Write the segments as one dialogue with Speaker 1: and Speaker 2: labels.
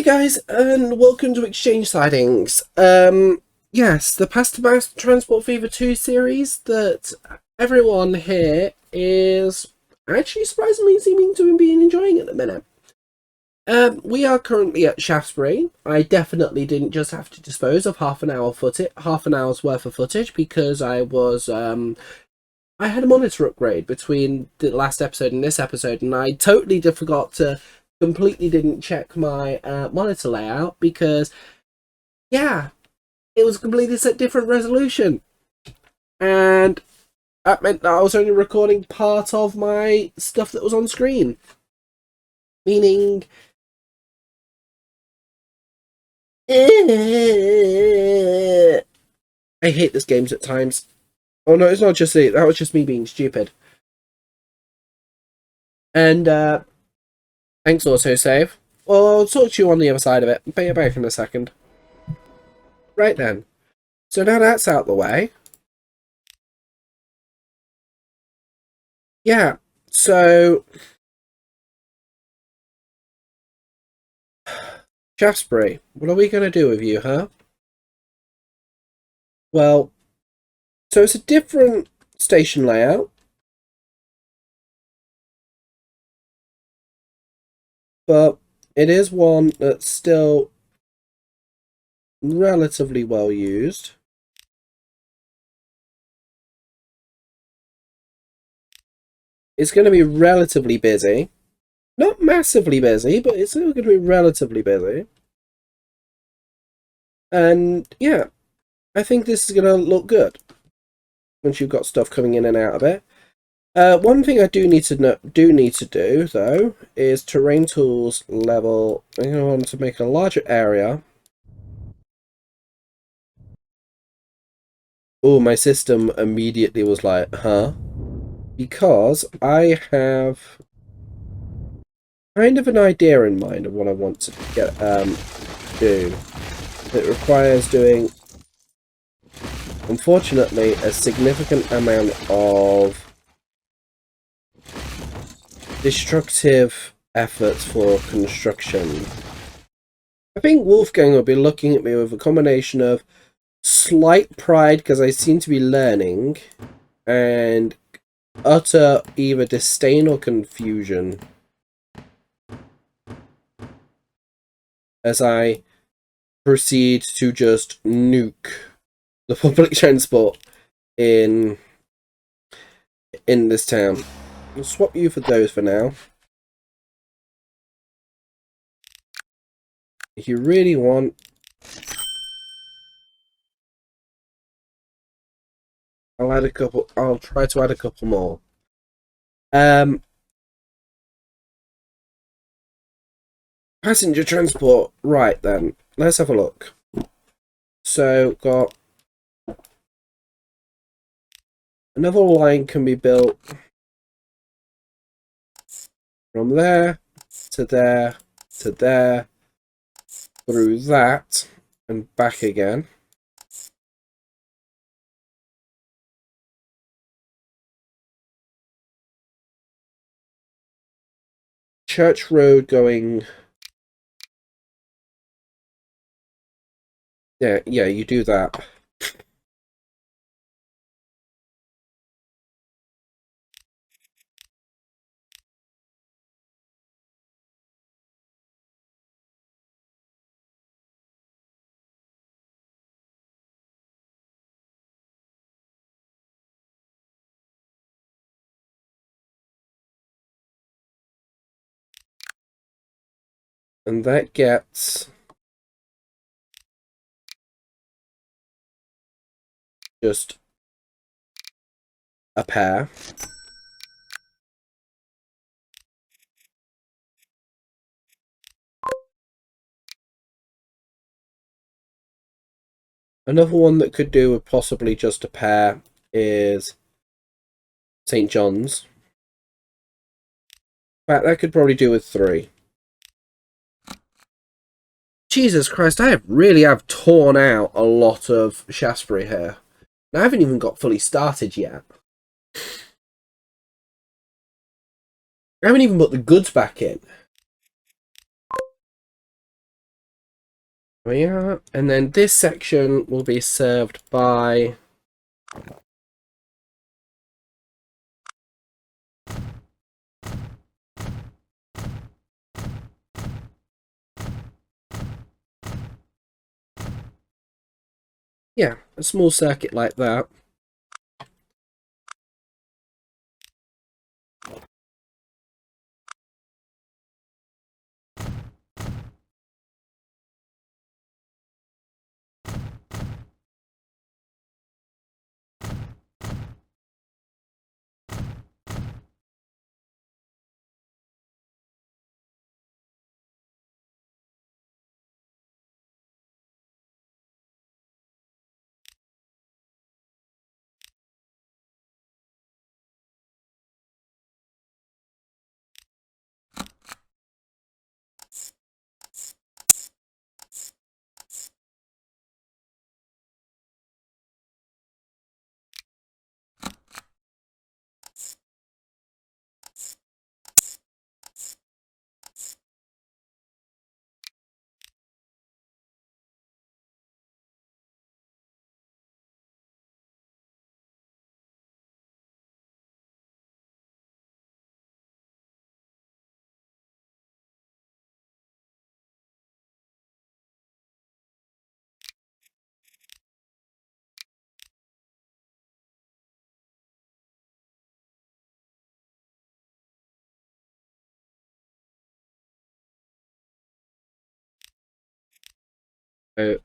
Speaker 1: Guys, and welcome to Exchange Sidings. Yes, the Past to Mass Transport Fever 2 series that everyone here is actually surprisingly seeming to be enjoying at the minute. We are currently at Shaftsbury. I definitely didn't just have to dispose of half an hour's worth of footage because I had a monitor upgrade between the last episode and this episode, and I totally forgot to completely didn't check my monitor layout because, yeah, it was completely set different resolution, and that meant that I was only recording part of my stuff that was on screen, meaning I hate this games at times. Oh no, it's not just it. That was just me being stupid. And thanks, autosave. Well, I'll talk to you on the other side of it. Be back in a second. Right then. So now that's out the way. Yeah, so Shaftesbury, what are we going to do with you, huh? Well, so it's a different station layout, but it is one that's still relatively well used. It's going to be relatively busy. Not massively busy, but it's still going to be relatively busy. And yeah, I think this is going to look good once you've got stuff coming in and out of it. One thing I do need to do though is terrain tools level. I'm going to want to make a larger area. Oh, my system immediately was like, huh? Because I have kind of an idea in mind of what I want to do. It requires doing, unfortunately, a significant amount of destructive efforts for construction. I think Wolfgang will be looking at me with a combination of slight pride because I seem to be learning, and utter either disdain or confusion as I proceed to just nuke the public transport in this town. I'll swap you for those for now. If you really want, I'll try to add a couple more. Passenger transport. Right then, let's have a look. So, got another line can be built from there to there to there, through that and back again. Church Road going. Yeah, you do that. And that gets just a pair. Another one that could do with possibly just a pair is St. John's. In fact, that could probably do with 3. Jesus Christ, I really have torn out a lot of Shaftesbury here. I haven't even got fully started yet. I haven't even put the goods back in. Oh yeah, and then this section will be served by... yeah, a small circuit like that.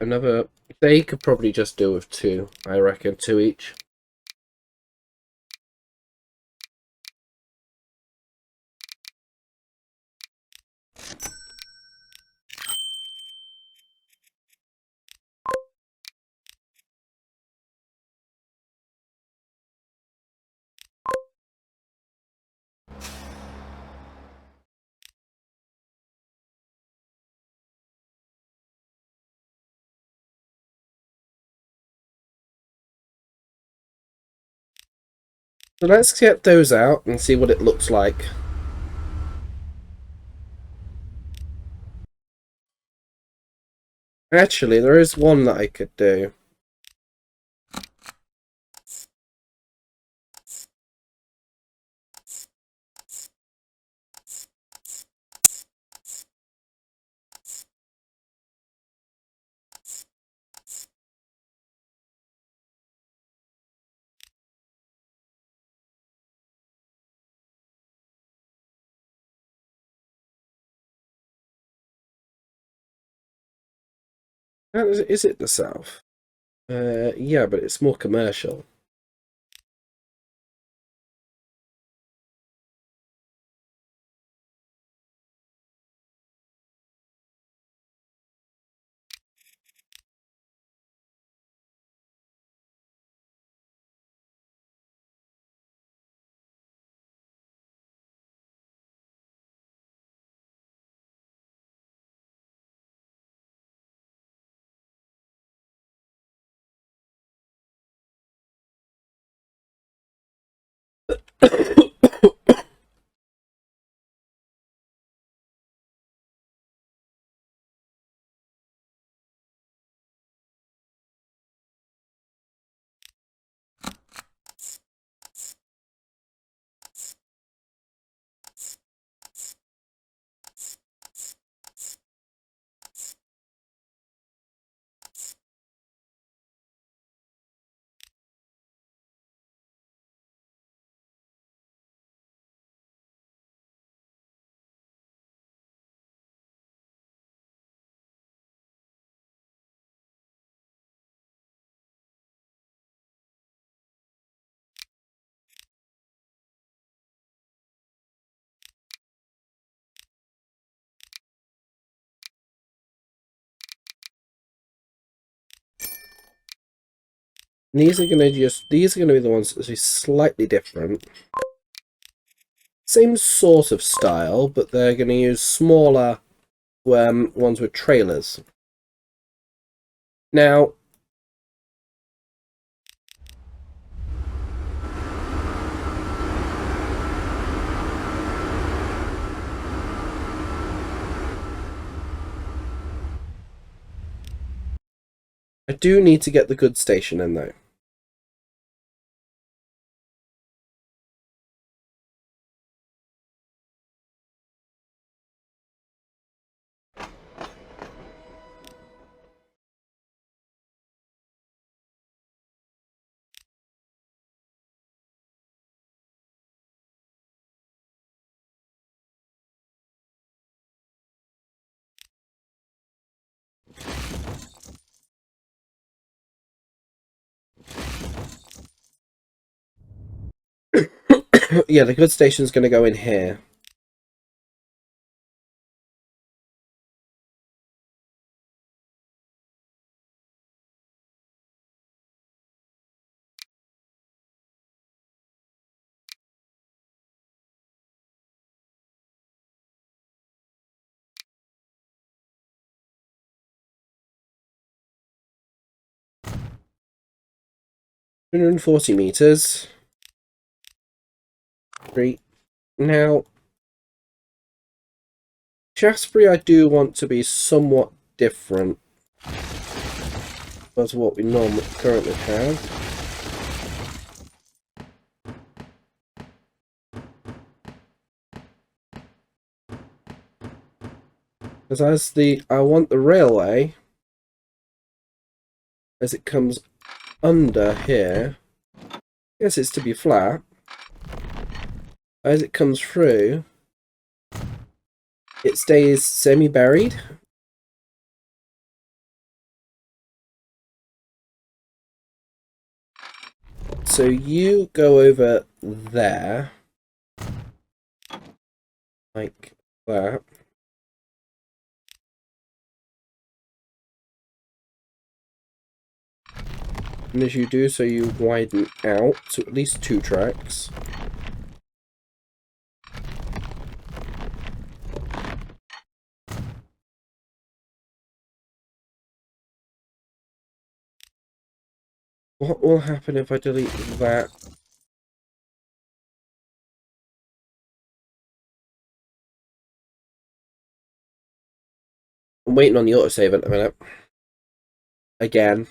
Speaker 1: Another... they could probably just do with two, I reckon, two each. So let's get those out and see what it looks like. Actually, there is one that I could do. Is it the South? Yeah, but it's more commercial. These are gonna be the ones that are slightly different. Same sort of style, but they're gonna use smaller ones with trailers. Now, I do need to get the goods station in though. Yeah, the goods station's going to go in here. $140 meters. Great. Now, Shaftsbury I do want to be somewhat different as what we normally currently have. Because I want the railway as it comes under here. Yes, it's to be flat. As it comes through, it stays semi-buried. So you go over there, like that. And as you do so, you widen out to at least 2 tracks. What will happen if I delete that? I'm waiting on the autosave at the minute. Again.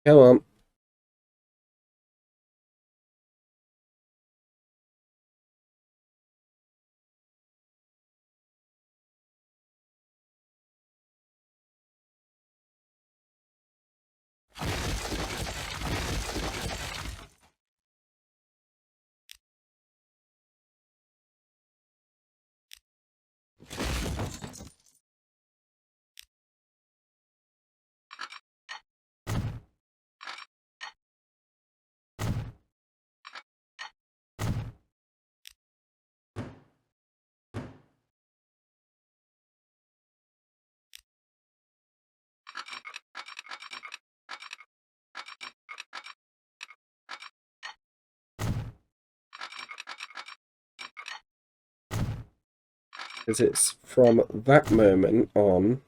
Speaker 1: Come on. Because it's from that moment on.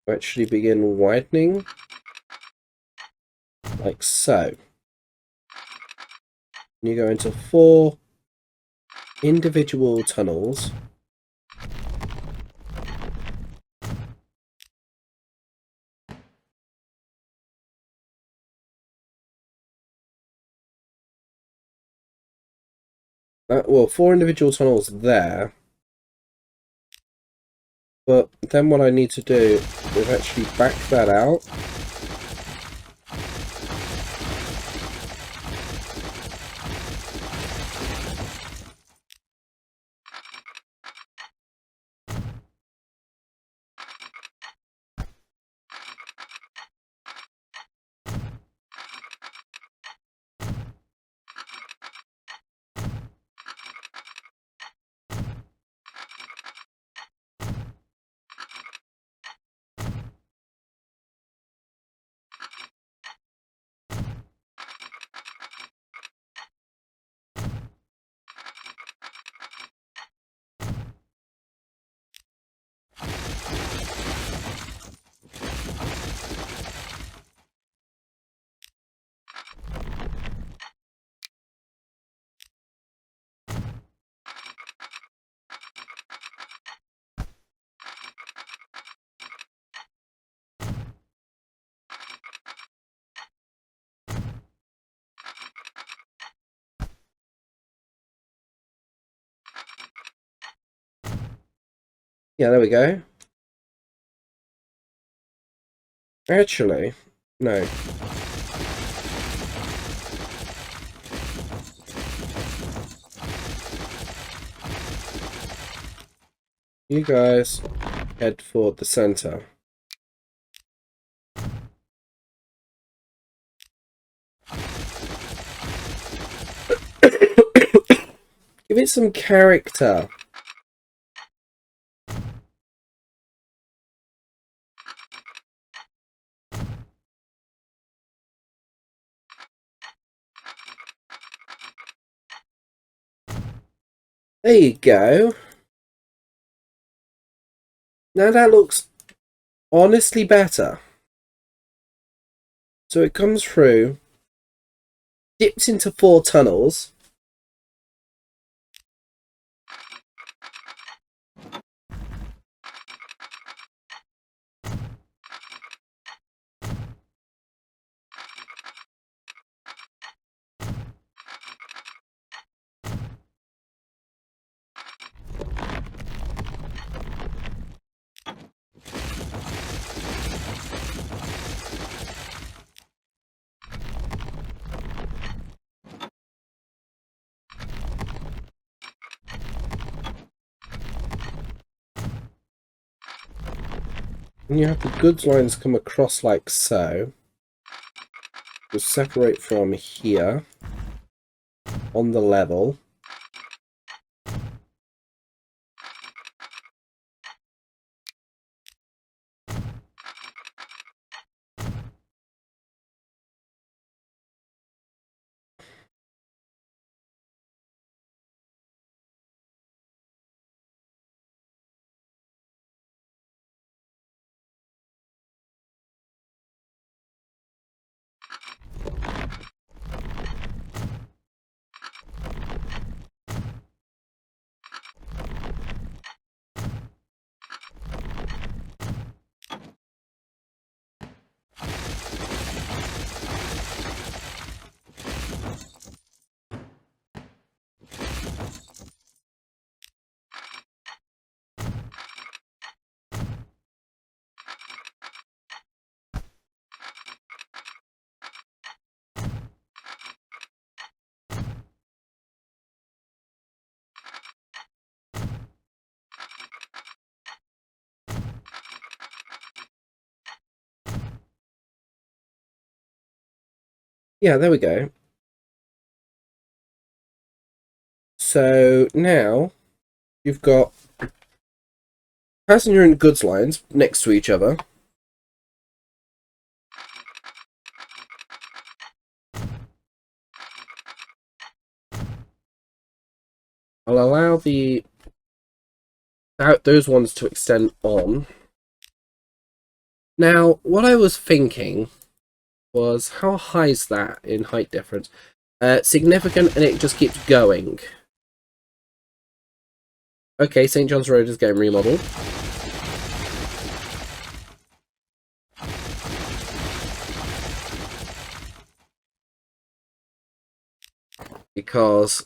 Speaker 1: Actually begin widening. Like so. You go into 4 individual tunnels. Well, 4 individual tunnels there. But then what I need to do is actually back that out. Yeah, there we go. Actually, no. You guys head for the center. Give it some character. There you go. Now that looks honestly better. So it comes through, dips into 4 tunnels. And you have the goods lines come across like so. We'll separate from here on the level. Yeah, there we go. So now you've got passenger and goods lines next to each other. I'll allow those ones to extend on. Now, what I was thinking was, how high is that in height difference? Significant, and it just keeps going. Okay, St. John's Road is getting remodeled. Because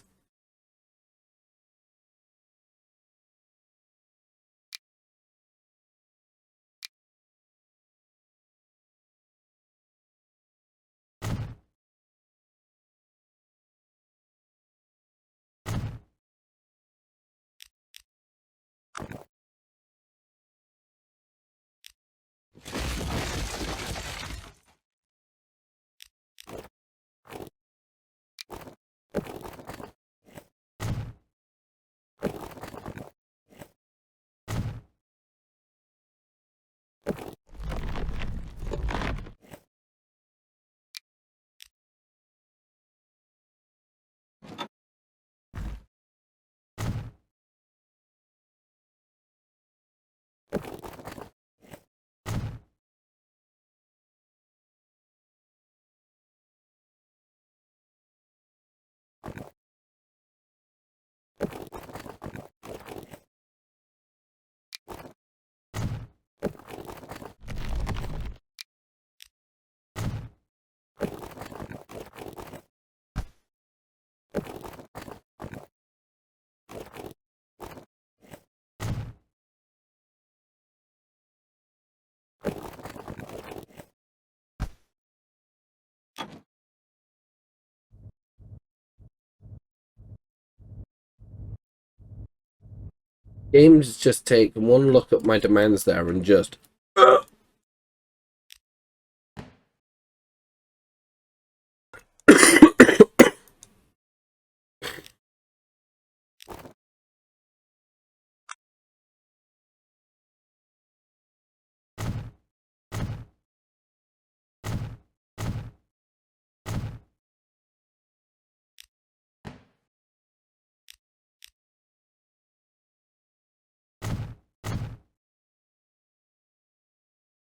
Speaker 1: Games just take one look at my demands there and just...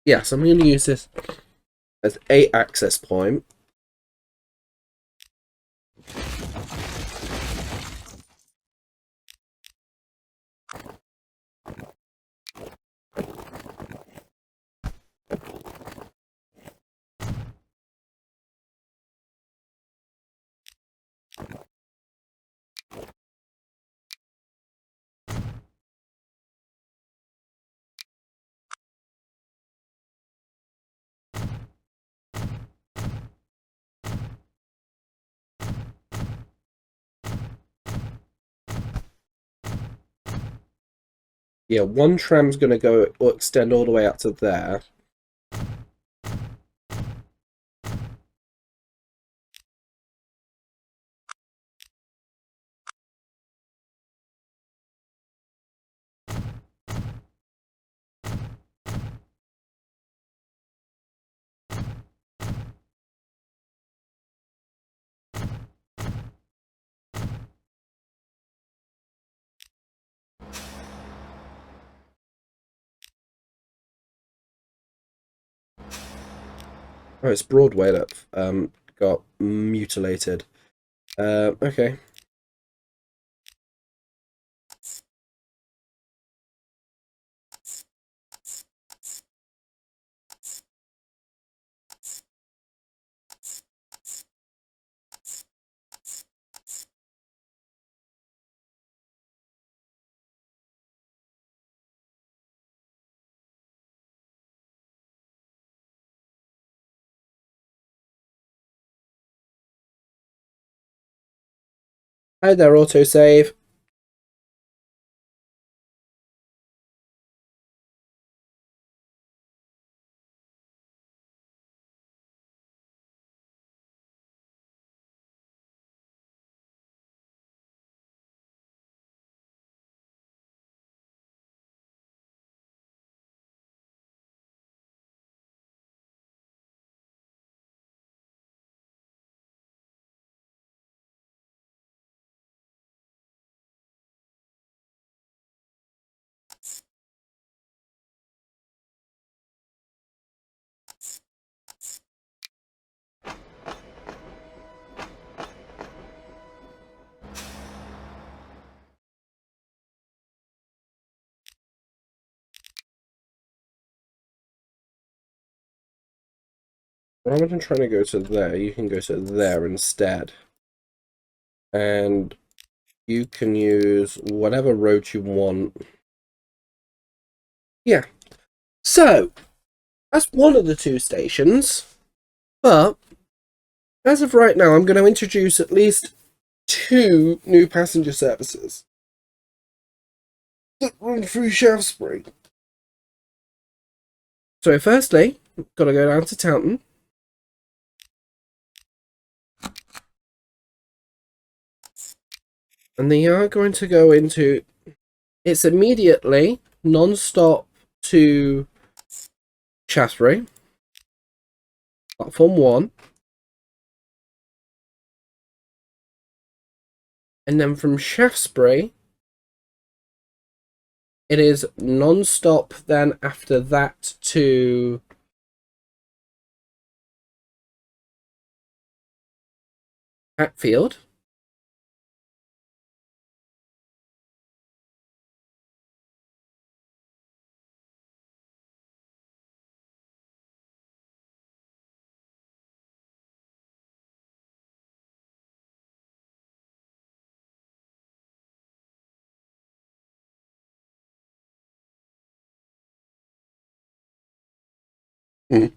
Speaker 1: Yes, I'm going to use this as a access point. Yeah, one tram's going to go or extend all the way out to there. Oh, it's Broadway that got mutilated. Okay. Hi there, autosave. Rather than trying to go to there, you can go to there instead. And you can use whatever road you want. Yeah. So, that's one of the two stations. But, as of right now, I'm going to introduce at least two new passenger services that run through Shaftesbury. So, firstly, got to go down to Taunton. And they are going to go into... It's immediately non-stop to Shaftesbury. Platform 1. And then from Shaftesbury, it is non-stop then after that to Hatfield. Mm.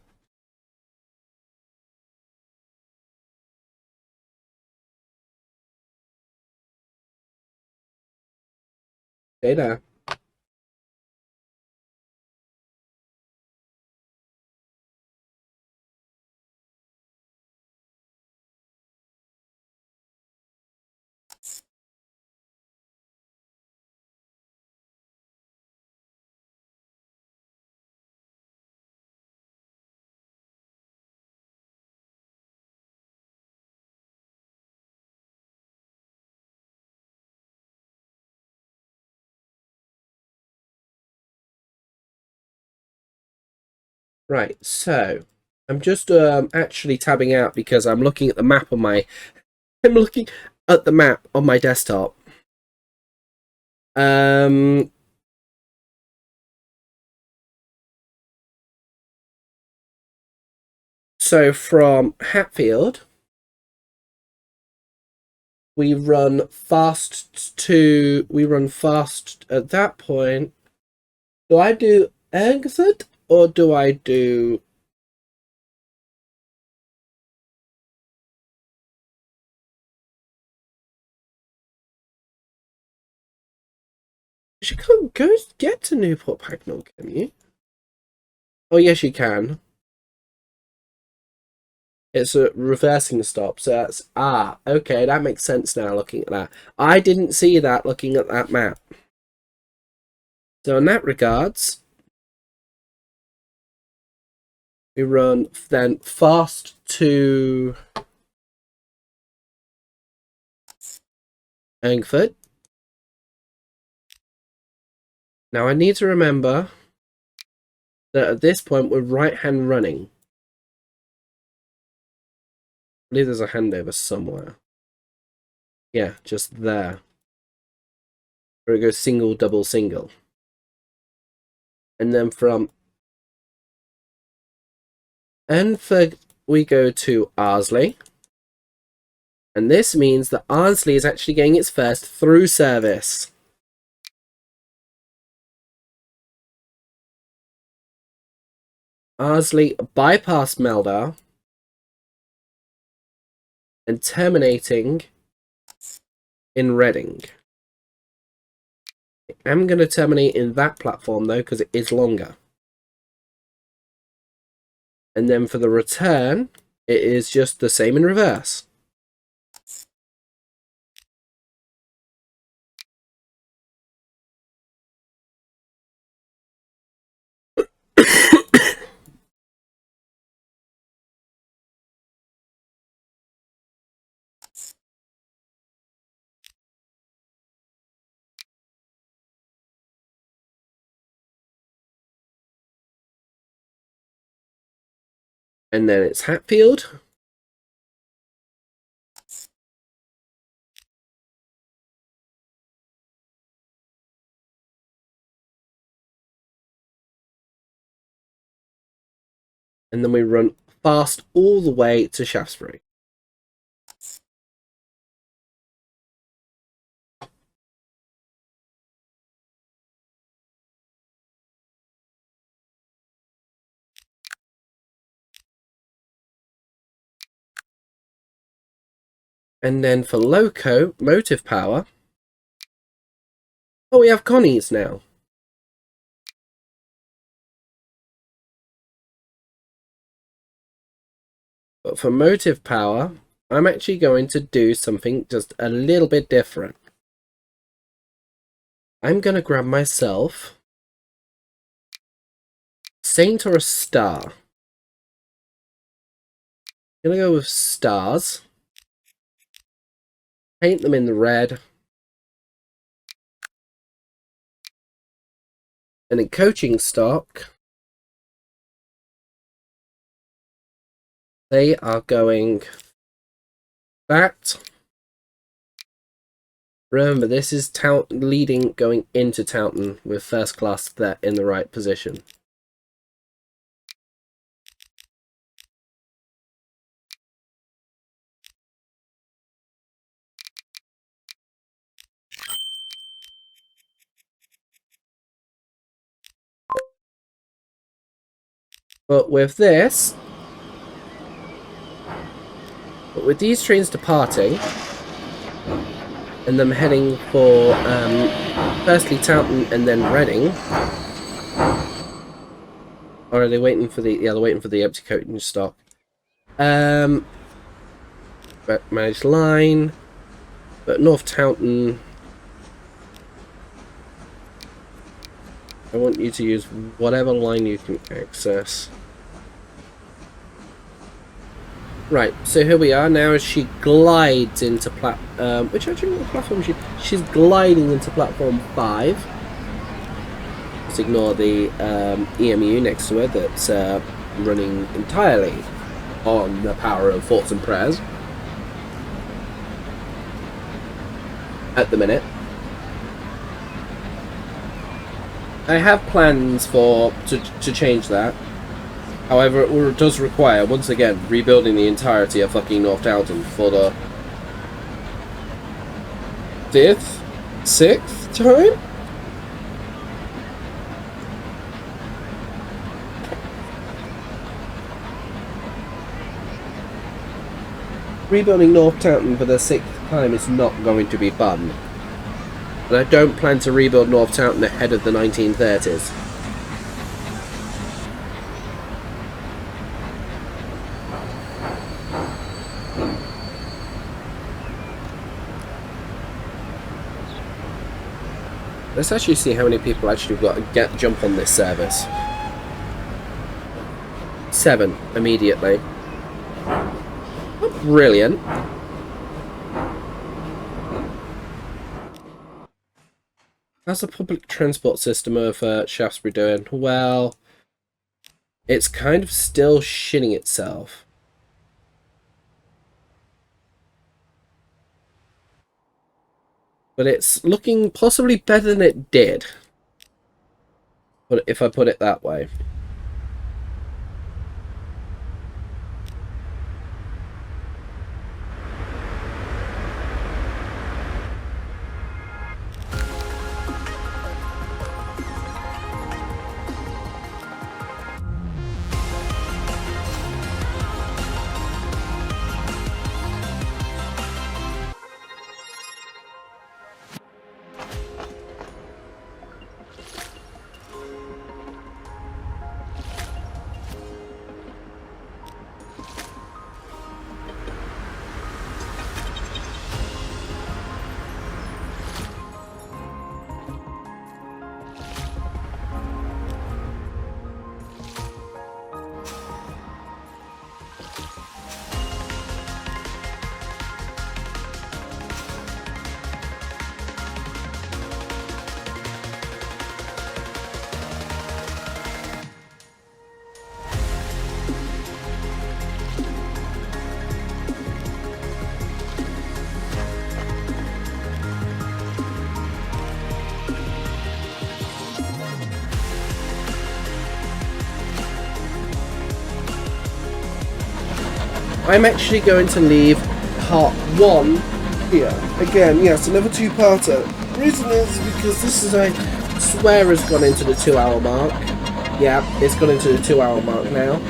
Speaker 1: Stay there. Right, so I'm just actually tabbing out because I'm looking at the map on my I'm looking at the map on my desktop. So from Hatfield, we run fast at that point. Do I do Ergford or do I do... She can't go get to Newport Pagnell, can you? Oh, yes, you can. It's a reversing stop, so that's... Ah, okay, that makes sense now looking at that. I didn't see that looking at that map. So in that regards, we run then fast to Angford. Now I need to remember that at this point we're right-hand running. I believe there's a handover somewhere. Yeah, just there. Where it goes single, double, single. And then from Enfield we go to Arsley. And this means that Arsley is actually getting its first through service. Arsley bypass Meldar and terminating in Reading. I'm going to terminate in that platform though because it is longer. And then for the return, it is just the same in reverse. And then it's Hatfield. And then we run fast all the way to Shaftesbury. And then for Loco, motive power. Oh, we have Connie's now. But for motive power, I'm actually going to do something just a little bit different. I'm going to grab myself Saint or a Star. I'm going to go with stars. Paint them in the red. And in coaching stock, they are going that. Remember, this is leading going into Taunton with first class there in the right position. But with this, with these trains departing, and them heading for firstly Taunton and then Reading, or are they waiting for the? Yeah, they're waiting for the empty coaching stock. Managed line, but North Taunton. I want you to use whatever line you can access. Right, so here we are now as she glides into which actually what platform she's gliding into platform 5. Just ignore the EMU next to her that's running entirely on the power of thoughts and prayers at the minute. I have plans to change that. However, it does require, once again, rebuilding the entirety of fucking North Downton for the 5th, 6th time? Rebuilding North Downton for the 6th time is not going to be fun. And I don't plan to rebuild North Downton ahead of the 1930s. Let's actually see how many people actually got to jump on this service. 7 immediately. Brilliant. How's the public transport system of Shaftesbury doing? Well, it's kind of still shitting itself. But it's looking possibly better than it did. But if I put it that way. I'm actually going to leave part 1 here. Again, yes, another 2-parter. The reason is because this is, I swear, has gone into the 2-hour mark. Yeah, it's gone into the 2-hour mark now.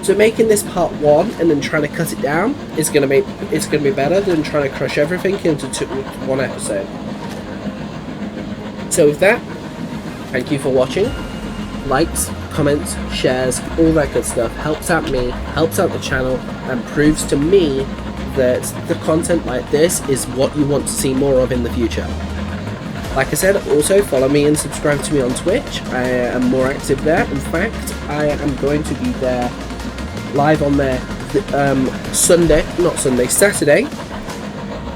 Speaker 1: So making this part 1 and then trying to cut it down is going to be better than trying to crush everything into 1 episode. So with that, thank you for watching. Likes, comments, shares, all that good stuff helps out me, helps out the channel, and proves to me that the content like this is what you want to see more of in the future. Like I said, also follow me and subscribe to me on Twitch. I am more active there. In fact, I am going to be there live on there Saturday.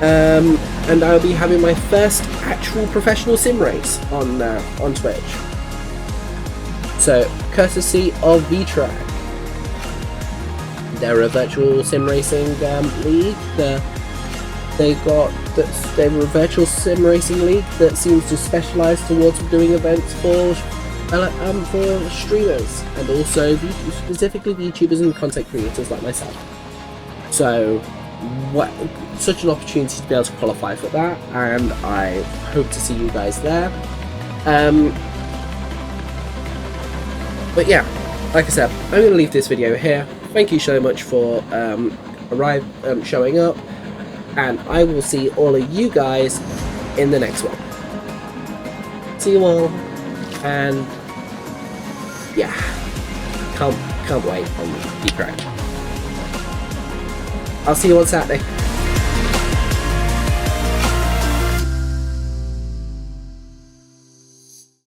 Speaker 1: And I'll be having my first actual professional sim race on Twitch. So, courtesy of VTrack. They're a virtual sim racing league. They're a virtual sim racing league that seems to specialise towards doing events for streamers and also specifically YouTubers and content creators like myself. So, such an opportunity to be able to qualify for that, and I hope to see you guys there. But yeah, like I said, I'm going to leave this video here. Thank you so much for showing up, and I will see all of you guys in the next one. See you all, and yeah, can't wait on the crack. I'll see you on Saturday.